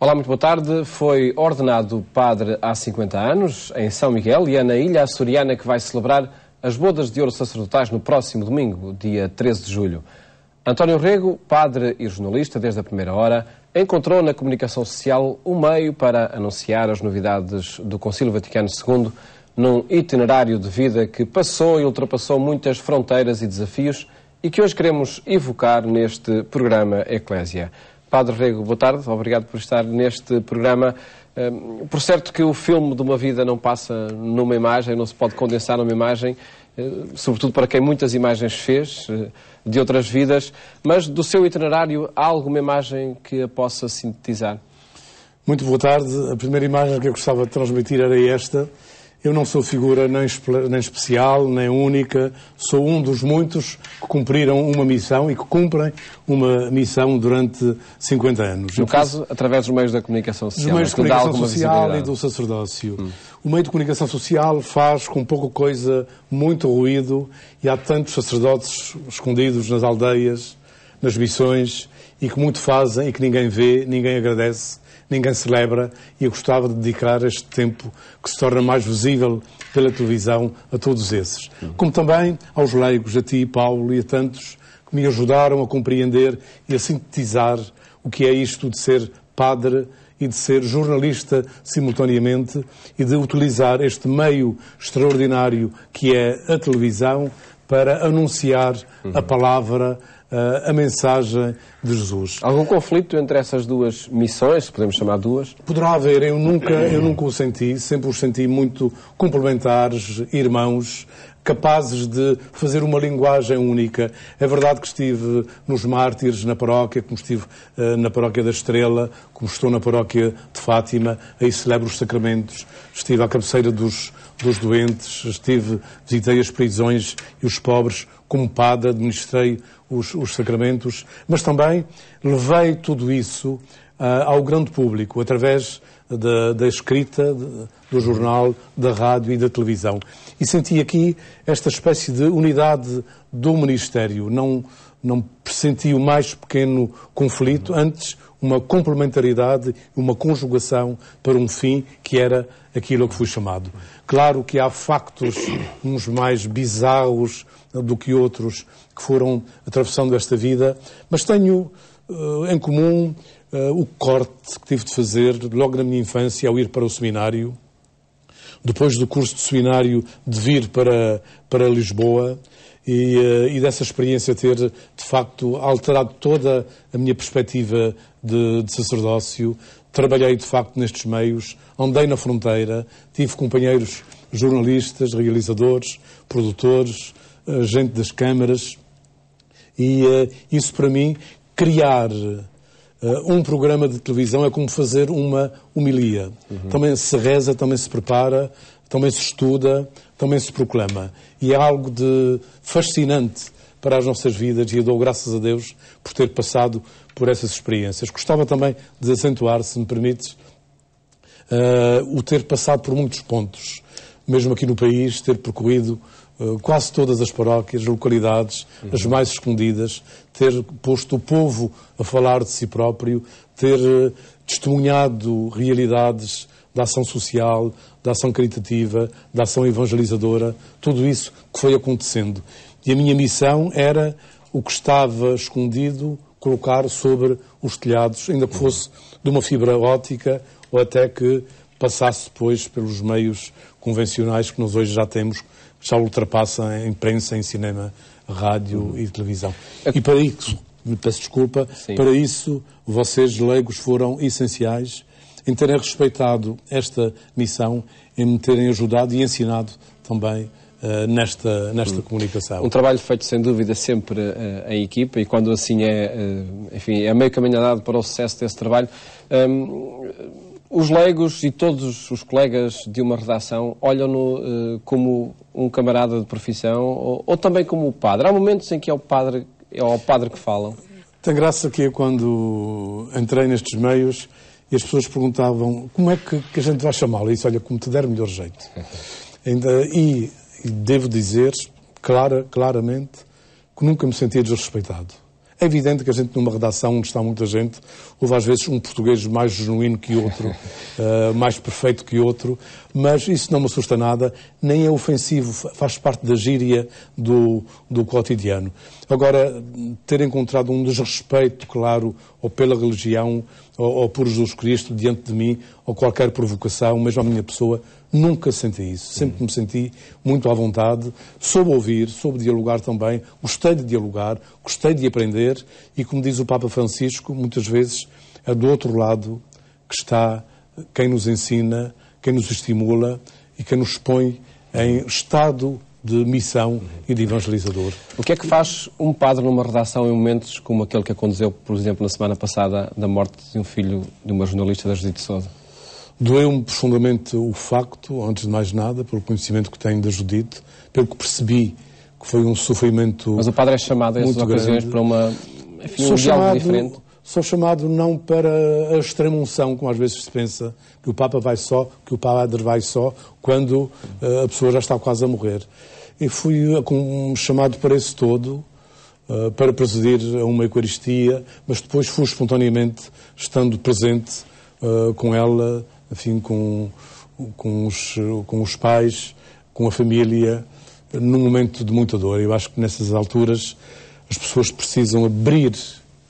Olá, muito boa tarde. Foi ordenado padre há 50 anos, em São Miguel, e é na ilha açoriana que vai celebrar as bodas de ouro sacerdotais no próximo domingo, dia 13 de julho. António Rego, padre e jornalista desde a primeira hora, encontrou na comunicação social um meio para anunciar as novidades do Concílio Vaticano II num itinerário de vida que passou e ultrapassou muitas fronteiras e desafios e que hoje queremos evocar neste programa Eclésia. Padre Rego, boa tarde, obrigado por estar neste programa. Por certo que o filme de uma vida não passa numa imagem, não se pode condensar numa imagem, sobretudo para quem muitas imagens fez de outras vidas, mas do seu itinerário há alguma imagem que a possa sintetizar? Muito boa tarde. A primeira imagem que eu gostava de transmitir era esta. Eu não sou figura nem especial, nem única. Sou um dos muitos que cumpriram uma missão e que cumprem uma missão durante 50 anos. No caso, através dos meios da comunicação social. Dos meios de comunicação social e do sacerdócio. O meio de comunicação social faz com pouca coisa muito ruído e há tantos sacerdotes escondidos nas aldeias, nas missões, e que muito fazem e que ninguém vê, ninguém agradece, ninguém celebra, e eu gostava de dedicar este tempo que se torna mais visível pela televisão a todos esses. Como também aos leigos, a ti, Paulo, e a tantos que me ajudaram a compreender e a sintetizar o que é isto de ser padre e de ser jornalista simultaneamente e de utilizar este meio extraordinário que é a televisão para anunciar a palavra, a mensagem de Jesus. Algum conflito entre essas duas missões, se podemos chamar duas? Poderá haver, eu nunca o senti, sempre os senti muito complementares, irmãos, capazes de fazer uma linguagem única. É verdade que estive nos Mártires, na paróquia, como estive na paróquia da Estrela, como estou na paróquia de Fátima, aí celebro os sacramentos, estive à cabeceira dos doentes, visitei as prisões e os pobres, como padre, administrei os sacramentos, mas também levei tudo isso ao grande público, através da escrita, do jornal, da rádio e da televisão. E senti aqui esta espécie de unidade do ministério. Não pressenti o mais pequeno conflito, antes uma complementaridade, uma conjugação para um fim que era aquilo a que fui chamado. Claro que há factos, uns mais bizarros do que outros, que foram atravessando esta vida, mas tenho em comum o corte que tive de fazer logo na minha infância ao ir para o seminário, depois do curso de seminário de vir para Lisboa e dessa experiência ter, de facto, alterado toda a minha perspectiva de sacerdócio. Trabalhei, de facto, nestes meios, andei na fronteira, tive companheiros jornalistas, realizadores, produtores, gente das câmaras, e isso para mim, criar um programa de televisão é como fazer uma homilia. Também se reza, também se prepara, também se estuda, também se proclama. E é algo de fascinante para as nossas vidas, e eu dou graças a Deus por ter passado por essas experiências. Gostava também de acentuar, se me permites, o ter passado por muitos pontos, mesmo aqui no país, ter percorrido quase todas as paróquias, localidades, as mais escondidas, ter posto o povo a falar de si próprio, ter testemunhado realidades da ação social, da ação caritativa, da ação evangelizadora, tudo isso que foi acontecendo. E a minha missão era o que estava escondido colocar sobre os telhados, ainda que fosse de uma fibra óptica ou até que passasse depois pelos meios convencionais que nós hoje já temos, que já ultrapassam a imprensa, em cinema, rádio e televisão. E para isso, me peço desculpa, para isso vocês, leigos, foram essenciais em terem respeitado esta missão, em me terem ajudado e ensinado também nesta comunicação. Um trabalho feito, sem dúvida, sempre em equipa, e quando assim é meio caminho andado para o sucesso desse trabalho. Os leigos e todos os colegas de uma redação olham-no como um camarada de profissão ou também como o padre. Há momentos em que é ao padre que falam. Tem graça que eu, quando entrei nestes meios, e as pessoas perguntavam como é que a gente vai chamá-lo. E disse, olha, como te der melhor jeito. E devo dizer claramente que nunca me senti desrespeitado. evidente que a gente, numa redação onde está muita gente, houve às vezes um português mais genuíno que outro, mais perfeito que outro, mas isso não me assusta nada, nem é ofensivo, faz parte da gíria do cotidiano. Agora, ter encontrado um desrespeito, claro, ou pela religião, ou por Jesus Cristo diante de mim, ou qualquer provocação, mesmo à minha pessoa, nunca senti isso. Sempre me senti muito à vontade, soube ouvir, soube dialogar também, gostei de dialogar, gostei de aprender e, como diz o Papa Francisco, muitas vezes é do outro lado que está quem nos ensina, quem nos estimula e quem nos põe em estado de missão e de evangelizador. O que é que faz um padre numa redação em momentos como aquele que aconteceu, por exemplo, na semana passada, da morte de um filho de uma jornalista da Judite Sousa? Doeu-me profundamente o facto, antes de mais nada, pelo conhecimento que tenho da Judite, pelo que percebi que foi um sofrimento. Mas o padre é chamado a essas ocasiões para um diálogo diferente? Sou chamado não para a extrema-unção, como às vezes se pensa, que o Papa vai só, que o Padre vai só, quando a pessoa já está quase a morrer. E fui chamado para esse todo, para presidir a uma Eucaristia, mas depois fui espontaneamente, estando presente com ela, enfim, com os pais, com a família, num momento de muita dor. Eu acho que nessas alturas as pessoas precisam abrir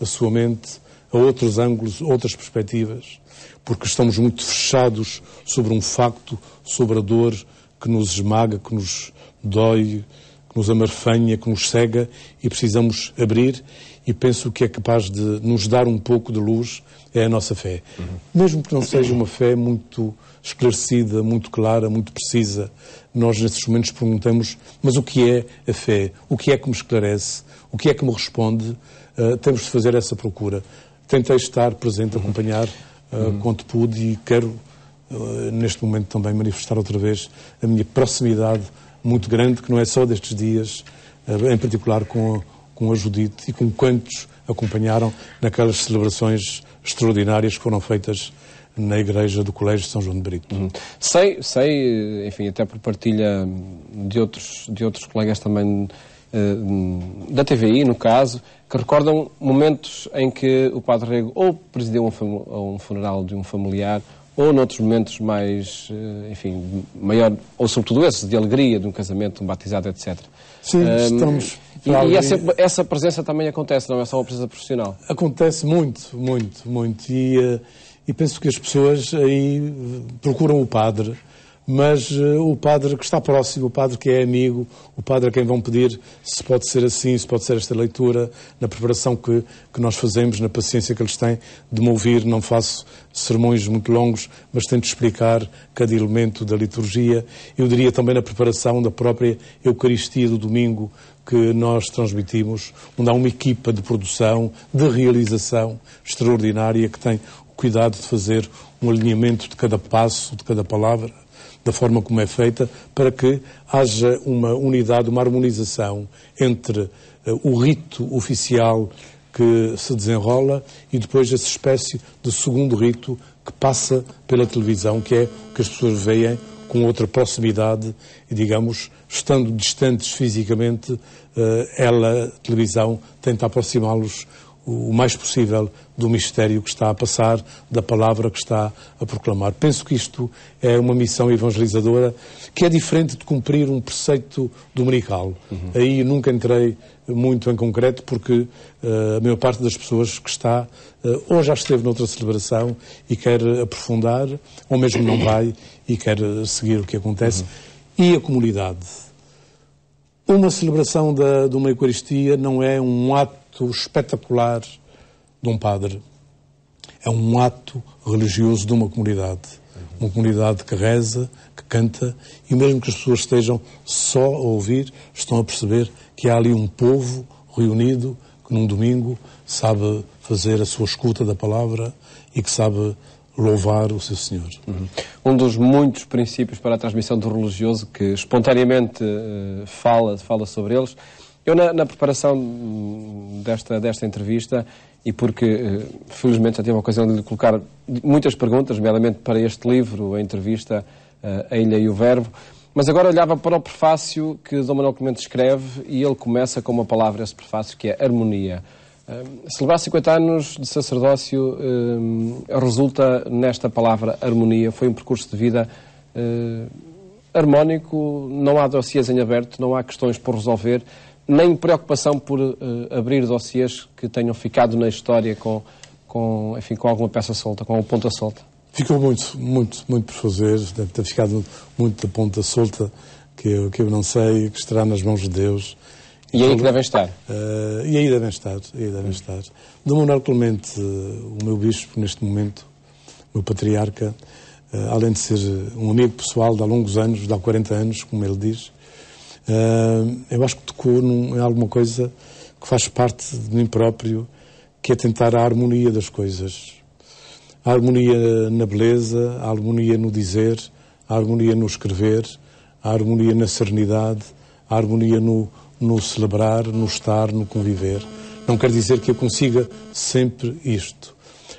a sua mente a outros ângulos, outras perspectivas, porque estamos muito fechados sobre um facto, sobre a dor que nos esmaga, que nos dói, que nos amarfanha, que nos cega, e precisamos abrir, e penso que é capaz de nos dar um pouco de luz é a nossa fé. Mesmo que não seja uma fé muito esclarecida, muito clara, muito precisa, nós nesses momentos perguntamos, mas o que é a fé? O que é que me esclarece? O que é que me responde? Temos de fazer essa procura. Tentei estar presente, acompanhar quanto pude, e quero neste momento também manifestar outra vez a minha proximidade muito grande, que não é só destes dias, em particular com a Judite e com quantos acompanharam naquelas celebrações extraordinárias que foram feitas na igreja do Colégio de São João de Brito. Sei, enfim, até por partilha de outros colegas também da TVI, no caso, que recordam momentos em que o Padre Rego ou presidiu um funeral de um familiar, ou noutros momentos mais, enfim, maior, ou sobretudo esses, de alegria, de um casamento, de um batizado, etc. Sim, estamos... E essa presença também acontece, não é só uma presença profissional? Acontece muito. E penso que as pessoas aí procuram o padre, mas o padre que está próximo, o padre que é amigo, o padre a quem vão pedir se pode ser assim, se pode ser esta leitura, na preparação que nós fazemos, na paciência que eles têm de me ouvir. Não faço sermões muito longos, mas tento explicar cada elemento da liturgia. Eu diria também na preparação da própria Eucaristia do domingo que nós transmitimos, onde há uma equipa de produção, de realização extraordinária, que tem o cuidado de fazer um alinhamento de cada passo, de cada palavra, da forma como é feita, para que haja uma unidade, uma harmonização entre o rito oficial que se desenrola e depois essa espécie de segundo rito que passa pela televisão, que é o que as pessoas veem com outra proximidade e, digamos, estando distantes fisicamente, a televisão, tenta aproximá-los o mais possível do mistério que está a passar, da palavra que está a proclamar. Penso que isto é uma missão evangelizadora que é diferente de cumprir um preceito dominical. Aí nunca entrei muito em concreto, porque a maior parte das pessoas que está ou já esteve noutra celebração e quer aprofundar, ou mesmo não vai e quer seguir o que acontece. E a comunidade. Uma celebração de uma Eucaristia não é um ato espetacular de um padre. É um ato religioso de uma comunidade. Uma comunidade que reza, que canta, e mesmo que as pessoas estejam só a ouvir, estão a perceber que há ali um povo reunido que num domingo sabe fazer a sua escuta da palavra e que sabe louvar o seu Senhor. Um dos muitos princípios para a transmissão do religioso que espontaneamente fala sobre eles. Eu, na preparação desta entrevista, e porque felizmente já tive a ocasião de lhe colocar muitas perguntas, nomeadamente para este livro, a entrevista A Ilha e o Verbo, mas agora olhava para o prefácio que Dom Manuel Clemente escreve, e ele começa com uma palavra, esse prefácio, que é harmonia. Celebrar 50 anos de sacerdócio resulta nesta palavra harmonia. Foi um percurso de vida harmónico, não há dossiês em aberto, não há questões por resolver, nem preocupação por abrir dossiês que tenham ficado na história com alguma peça solta, com uma ponta solta. Ficou muito por fazer, deve ter ficado muito da ponta solta, que eu não sei, que estará nas mãos de Deus. E aí que devem estar? E aí devem estar. Dom Manuel Clemente, o meu bispo neste momento, o meu patriarca, além de ser um amigo pessoal de há longos anos, de há 40 anos, como ele diz, eu acho que tocou em alguma coisa que faz parte de mim próprio, que é tentar a harmonia das coisas. A harmonia na beleza, a harmonia no dizer, a harmonia no escrever, a harmonia na serenidade, a harmonia no celebrar, no estar, no conviver. Não quer dizer que eu consiga sempre isto,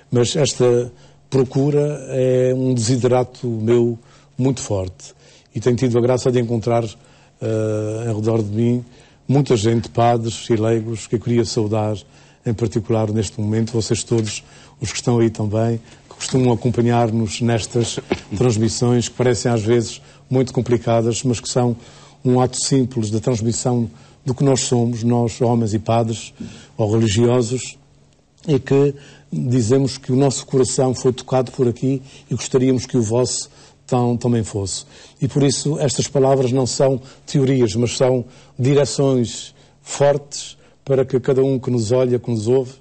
mas esta procura é um desiderato meu muito forte e tenho tido a graça de encontrar em redor de mim muita gente, padres e leigos, que eu queria saudar em particular neste momento, vocês todos, os que estão aí também, que costumam acompanhar-nos nestas transmissões que parecem às vezes muito complicadas, mas que são um ato simples de transmissão do que nós somos, nós homens e padres ou religiosos, e que dizemos que o nosso coração foi tocado por aqui e gostaríamos que o vosso também fosse. E por isso estas palavras não são teorias, mas são direções fortes para que cada um que nos olha, que nos ouve,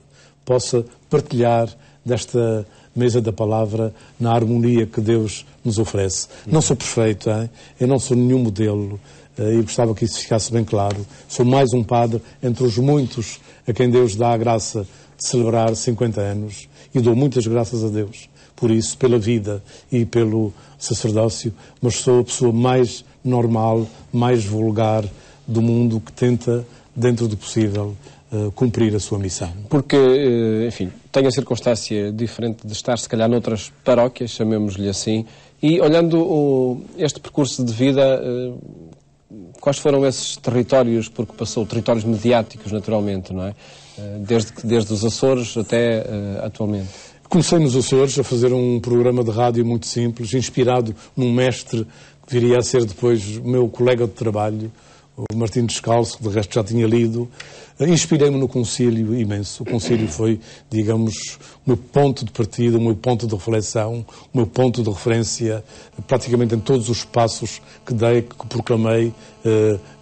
possa partilhar desta mesa da palavra na harmonia que Deus nos oferece. Não sou perfeito, hein? Eu não sou nenhum modelo, e gostava que isso ficasse bem claro. Sou mais um padre entre os muitos a quem Deus dá a graça de celebrar 50 anos, e dou muitas graças a Deus por isso, pela vida e pelo sacerdócio, mas sou a pessoa mais normal, mais vulgar do mundo, que tenta, dentro do possível, cumprir a sua missão. Porque, enfim, tem a circunstância diferente de estar, se calhar, noutras paróquias, chamemos-lhe assim, e olhando este percurso de vida, quais foram esses territórios, porque passou territórios mediáticos, naturalmente, não é? Desde os Açores até atualmente. Comecei nos Açores a fazer um programa de rádio muito simples, inspirado num mestre que viria a ser depois meu colega de trabalho, o Martim Descalço, que de resto já tinha lido. Inspirei-me no concílio imenso. O concílio foi, digamos, o meu ponto de partida, o meu ponto de reflexão, o meu ponto de referência, praticamente em todos os passos que dei, que proclamei,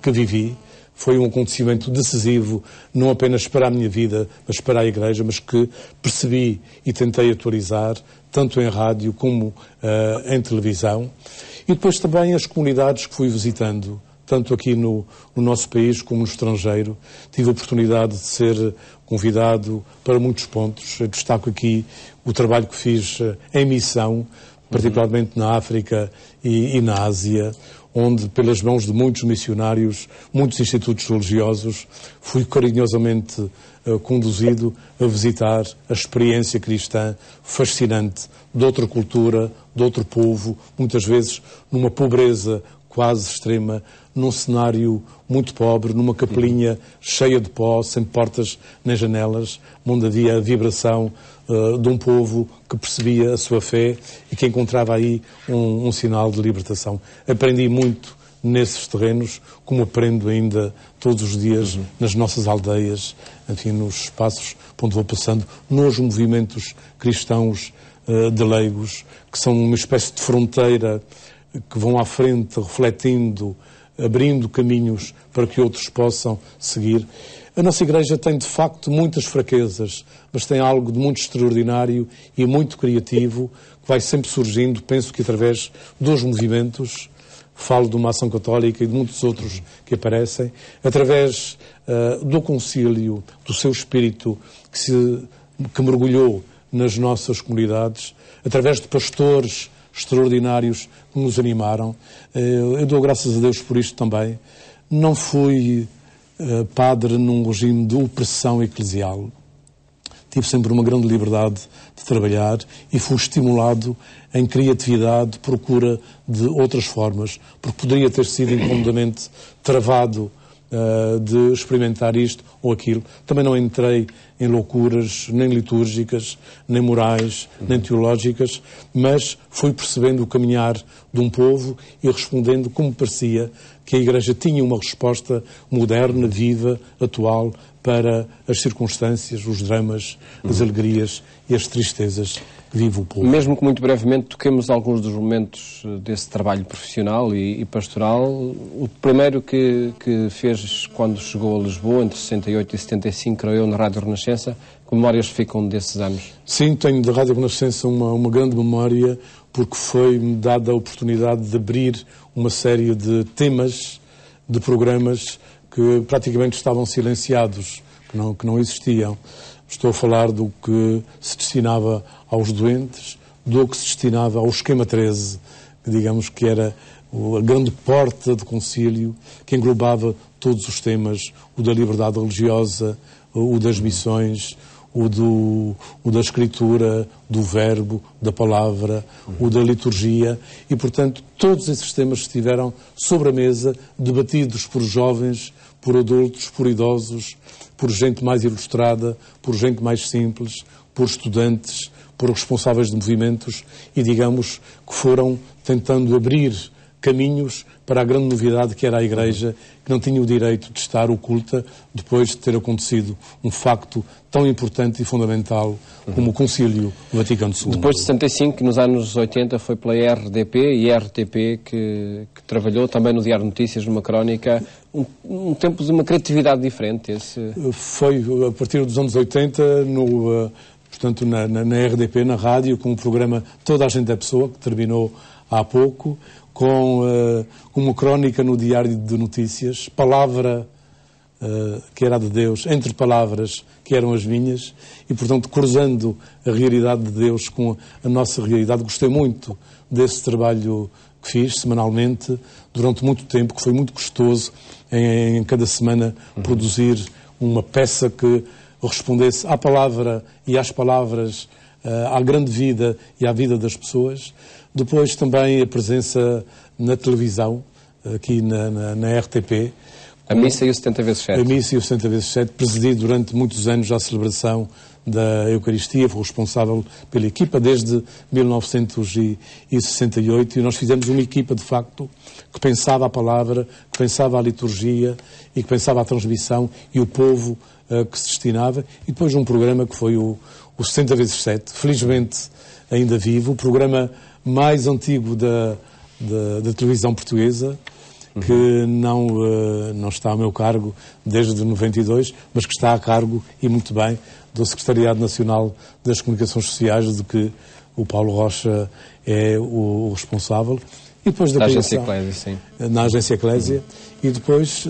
que vivi. Foi um acontecimento decisivo, não apenas para a minha vida, mas para a Igreja, mas que percebi e tentei atualizar, tanto em rádio como em televisão. E depois também as comunidades que fui visitando, tanto aqui no nosso país como no estrangeiro. Tive a oportunidade de ser convidado para muitos pontos. Eu destaco aqui o trabalho que fiz em missão, particularmente na África e na Ásia, onde, pelas mãos de muitos missionários, muitos institutos religiosos, fui carinhosamente conduzido a visitar a experiência cristã fascinante de outra cultura, de outro povo, muitas vezes numa pobreza quase extrema, num cenário muito pobre, numa capelinha cheia de pó, sem portas nem janelas, onde havia a vibração de um povo que percebia a sua fé e que encontrava aí um sinal de libertação. Aprendi muito nesses terrenos, como aprendo ainda todos os dias nas nossas aldeias, enfim, nos espaços por onde vou passando, nos movimentos cristãos de leigos, que são uma espécie de fronteira, que vão à frente, refletindo, abrindo caminhos para que outros possam seguir. A nossa Igreja tem, de facto, muitas fraquezas, mas tem algo de muito extraordinário e muito criativo, que vai sempre surgindo, penso que através dos movimentos, falo de uma ação católica e de muitos outros que aparecem, através do concílio, do seu espírito que mergulhou nas nossas comunidades, através de pastores extraordinários que nos animaram. Eu dou graças a Deus por isto também. Não fui padre num regime de opressão eclesial. Tive sempre uma grande liberdade de trabalhar e fui estimulado em criatividade, procura de outras formas, porque poderia ter sido incomodamente travado de experimentar isto ou aquilo. Também não entrei em loucuras nem litúrgicas, nem morais, nem teológicas, mas fui percebendo o caminhar de um povo e respondendo como parecia que a Igreja tinha uma resposta moderna, viva, atual, para as circunstâncias, os dramas, as alegrias e as tristezas que vive o povo. Mesmo que muito brevemente toquemos alguns dos momentos desse trabalho profissional e pastoral, o primeiro que fez quando chegou a Lisboa, entre 68 e 75, creio eu, na Rádio Renascença, que memórias ficam desses anos? Sim, tenho da Rádio Renascença uma grande memória, porque foi-me dada a oportunidade de abrir uma série de temas, de programas que praticamente estavam silenciados, que não existiam. Estou a falar do que se destinava aos doentes, do que se destinava ao esquema 13, que digamos que era a grande porta de concílio, que englobava todos os temas, o da liberdade religiosa, o das missões, o da escritura, do verbo, da palavra, o da liturgia, e, portanto, todos esses temas estiveram sobre a mesa, debatidos por jovens, por adultos, por idosos, por gente mais ilustrada, por gente mais simples, por estudantes, por responsáveis de movimentos, e digamos que foram tentando abrir caminhos para a grande novidade que era a Igreja, que não tinha o direito de estar oculta depois de ter acontecido um facto tão importante e fundamental como o Concílio Vaticano II. Depois de 75, nos anos 80, foi pela RDP e RTP que trabalhou também no Diário de Notícias, numa crónica, um tempo de uma criatividade diferente. Foi a partir dos anos 80, portanto, na RDP, na rádio, com o programa Toda a Gente é Pessoa, que terminou há pouco, com uma crónica no Diário de Notícias, palavra que era de Deus, entre palavras que eram as minhas, e, portanto, cruzando a realidade de Deus com a nossa realidade. Gostei muito desse trabalho que fiz semanalmente, durante muito tempo, que foi muito gostoso em cada semana produzir uma peça que respondesse à palavra e às palavras, à grande vida e à vida das pessoas. Depois também a presença na televisão, aqui na RTP. A missa e o 70 vezes 7. A missa e o 70 vezes 7. Presidi durante muitos anos a celebração da Eucaristia, fui responsável pela equipa desde 1968, e nós fizemos uma equipa, de facto, que pensava a palavra, que pensava a liturgia e que pensava a transmissão e o povo que se destinava. E depois um programa que foi o 70 vezes 7, felizmente ainda vivo, o programa mais antigo da televisão portuguesa, que não está a meu cargo desde 92, mas que está a cargo, e muito bem, do Secretariado Nacional das Comunicações Sociais, de que o Paulo Rocha é o responsável. E depois da Agência Eclésia, sim. Na Agência Eclésia. E depois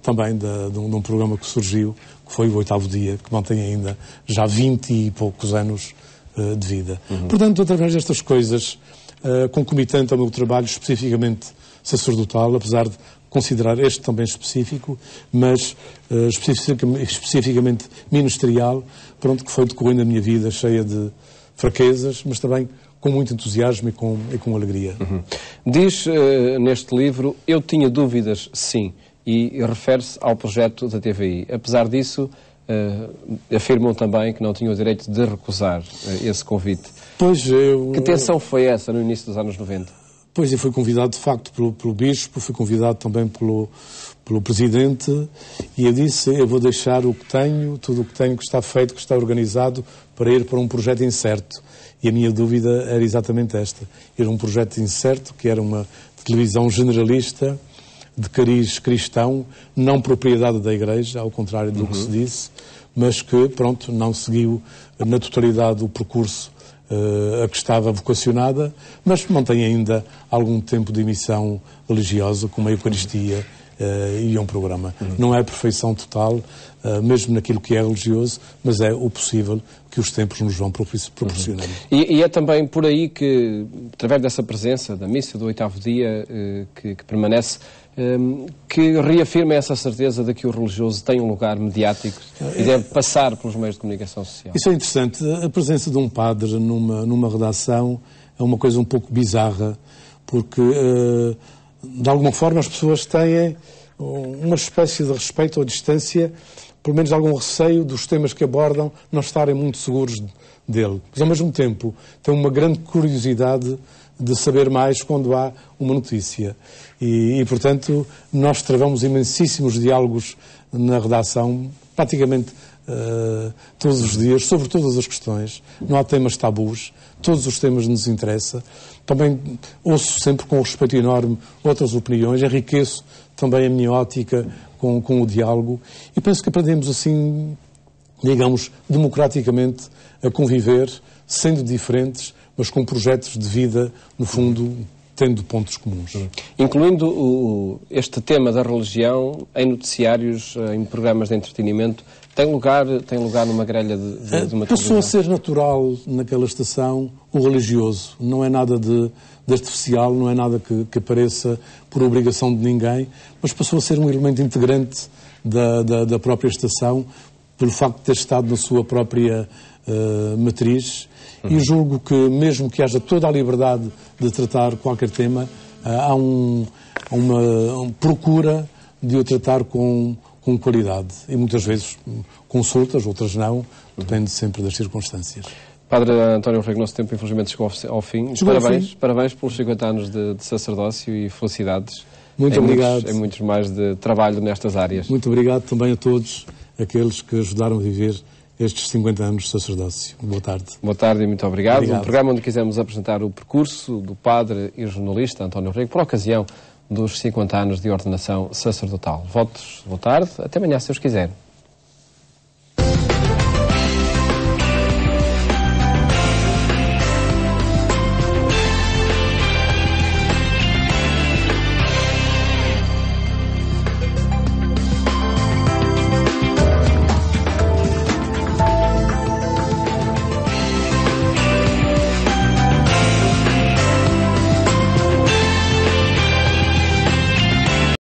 também de um programa que surgiu, que foi o 8º Dia, que mantém ainda já 20 e poucos anos de vida. Portanto, através destas coisas, concomitante ao meu trabalho especificamente sacerdotal, apesar de considerar este também específico, mas especificamente ministerial, pronto, que foi decorrendo a minha vida cheia de fraquezas, mas também com muito entusiasmo e com alegria. Diz neste livro, eu tinha dúvidas, sim, e refere-se ao projeto da TVI. Apesar disso, afirmam também que não tinham o direito de recusar esse convite. Que tensão foi essa no início dos anos 90? Pois, eu fui convidado, de facto, pelo Bispo, fui convidado também pelo Presidente, e eu disse, eu vou deixar o que tenho, tudo o que tenho, que está feito, que está organizado, para ir para um projeto incerto. E a minha dúvida era exatamente esta. Era um projeto incerto, que era uma televisão generalista, de cariz cristão, não propriedade da Igreja, ao contrário do que se disse, mas que, pronto, não seguiu na totalidade o percurso a que estava vocacionada, mas mantém ainda algum tempo de emissão religiosa, como a Eucaristia e um programa. Não é a perfeição total, mesmo naquilo que é religioso, mas é o possível que os tempos nos vão proporcionando. E é também por aí que, através dessa presença da missa do 8º Dia, que permanece, que reafirma essa certeza de que o religioso tem um lugar mediático e deve passar pelos meios de comunicação social. Isso é interessante. A presença de um padre numa redação é uma coisa um pouco bizarra, porque, de alguma forma, as pessoas têm uma espécie de respeito ou distância, pelo menos algum receio dos temas que abordam, não estarem muito seguros dele. Mas, ao mesmo tempo, têm uma grande curiosidade de saber mais quando há uma notícia. E portanto, nós travamos imensíssimos diálogos na redação, praticamente todos os dias, sobre todas as questões. Não há temas tabus, todos os temas nos interessam. Também ouço sempre com respeito enorme outras opiniões, enriqueço também a minha ótica com o diálogo e penso que aprendemos assim, digamos, democraticamente a conviver, sendo diferentes, mas com projetos de vida, no fundo, tendo pontos comuns. Incluindo este tema da religião em noticiários, em programas de entretenimento, tem lugar numa grelha de uma televisão? Passou a ser natural naquela estação o religioso. Não é nada de artificial, não é nada que apareça por obrigação de ninguém, mas passou a ser um elemento integrante da própria estação, pelo facto de ter estado na sua própria matriz. E julgo que, mesmo que haja toda a liberdade de tratar qualquer tema, há uma procura de o tratar com qualidade. E muitas vezes consultas, outras não, depende sempre das circunstâncias. Padre António Rego, nosso tempo infelizmente chegou ao fim. Parabéns pelos 50 anos de sacerdócio e felicidades. Muito obrigado. Em muitos mais de trabalho nestas áreas. Muito obrigado também a todos aqueles que ajudaram a viver estes 50 anos de sacerdócio. Boa tarde. Boa tarde e muito obrigado. Um programa onde quisemos apresentar o percurso do padre e jornalista António Rego por ocasião dos 50 anos de ordenação sacerdotal. Votos, boa tarde. Até amanhã, se Deus quiser.